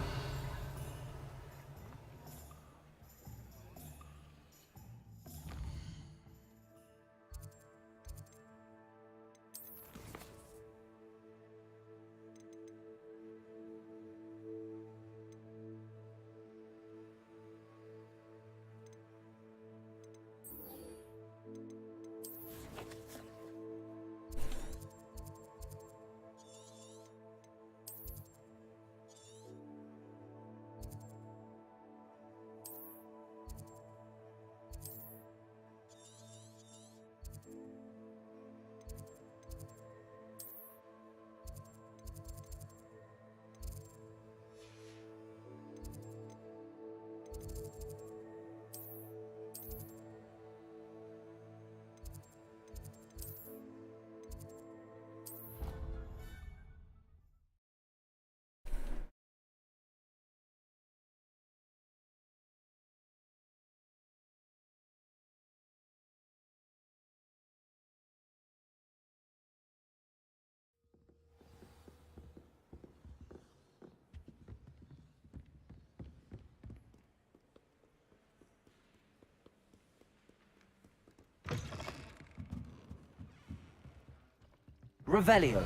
Revelio.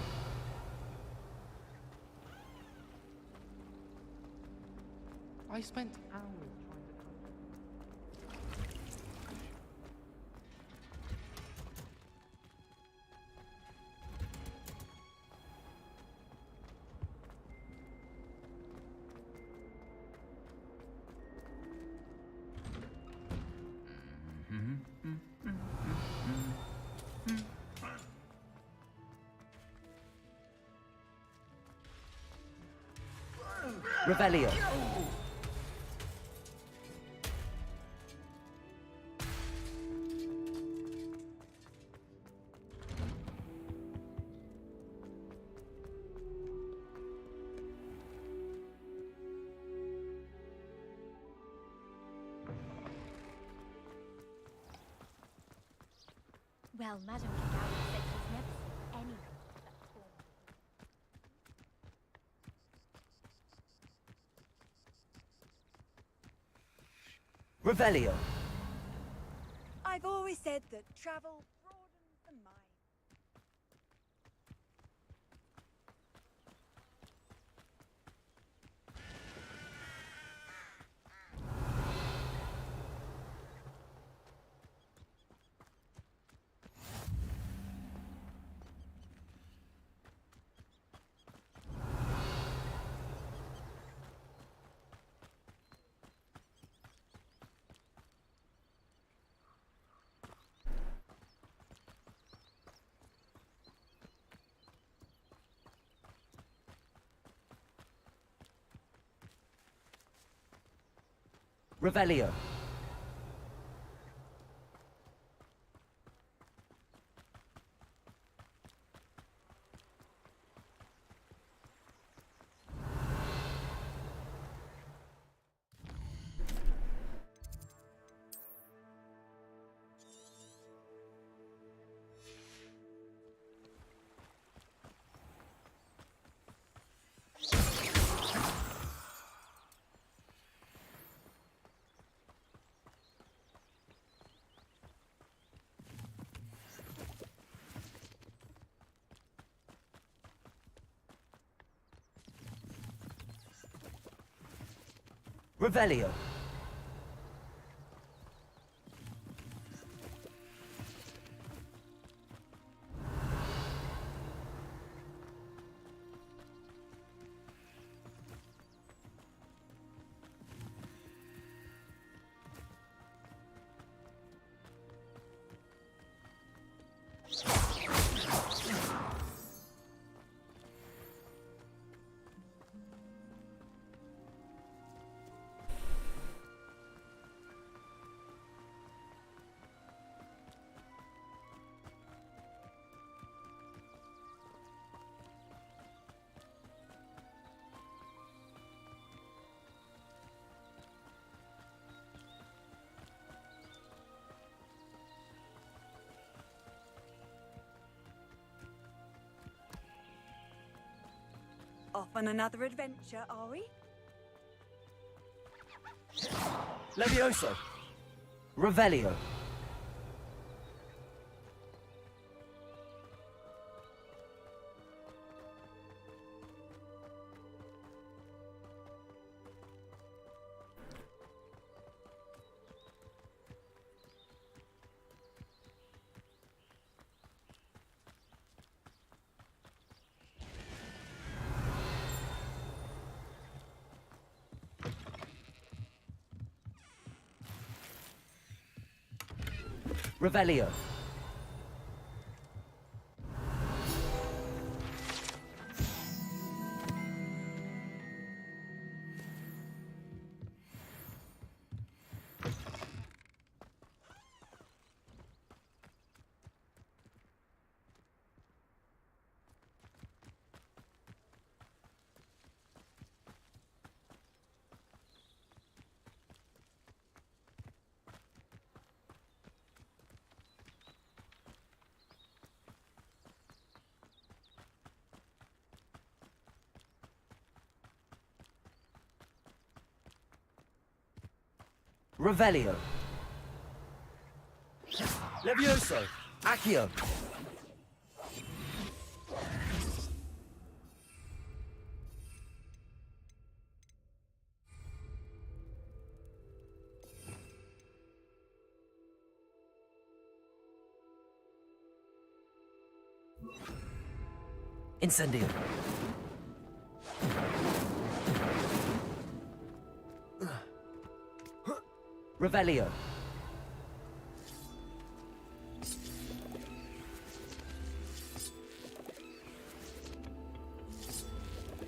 I spent hours Revelio. Well, Madame Kigali said she's never seen anyone with that form. Revelio. I've always said that travel broadens the mind. Revelio. Revelio. Off on another adventure, are we? Levioso. Revelio. Revelio. Revelio. Levioso. Accio. Incendio. Revelio.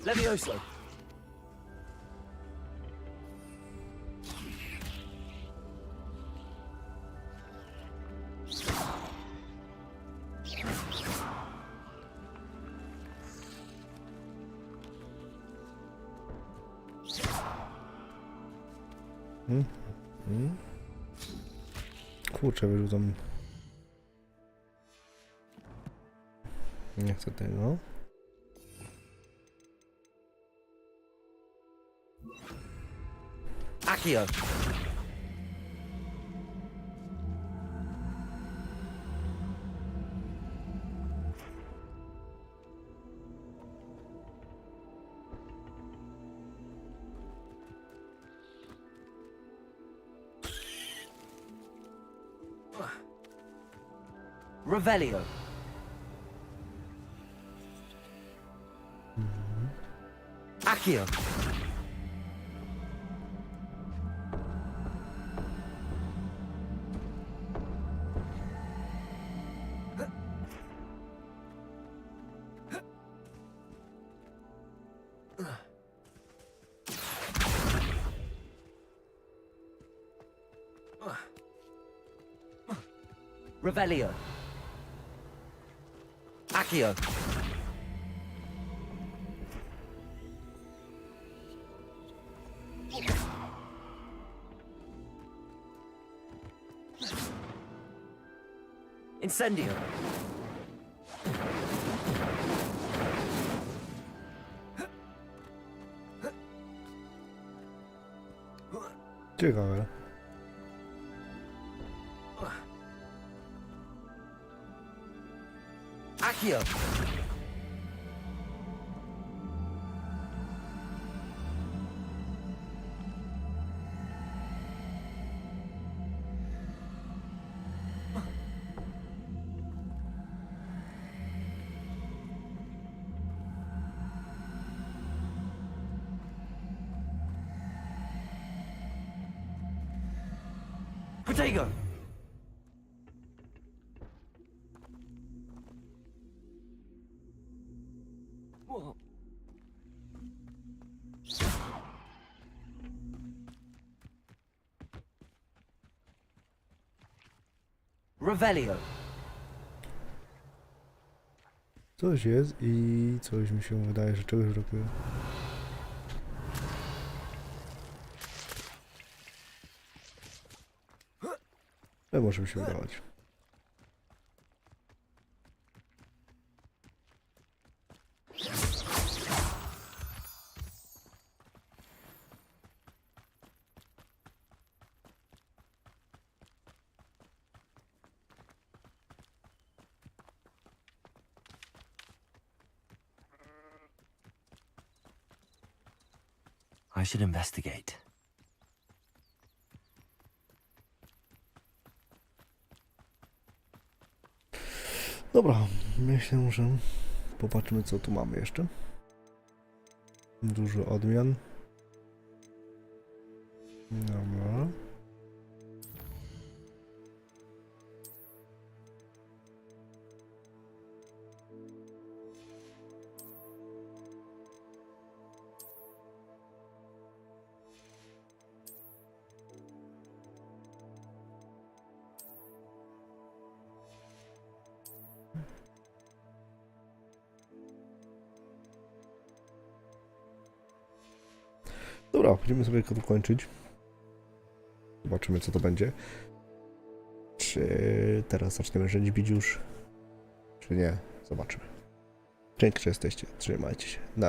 Levioso. Kurczę, wyrzucam. Nie chcę tego. Accio. Revelio. Accio. Revelio. Accio. Incendio. Ciekawe. Accio. Protego. Whoa. Revelio. Coś jest i coś mi się wydaje, że czegoś brakuje. Ale może mi się wydawać. I should investigate. Dobra, myślę, że popatrzmy, co tu mamy jeszcze. Dużo odmian. Dobra. Dobra, będziemy sobie to kończyć. Zobaczymy, co to będzie. Czy teraz zaczniemy rzeźbić już, czy nie? Zobaczymy. Dzięki, że jesteście. Trzymajcie się. Na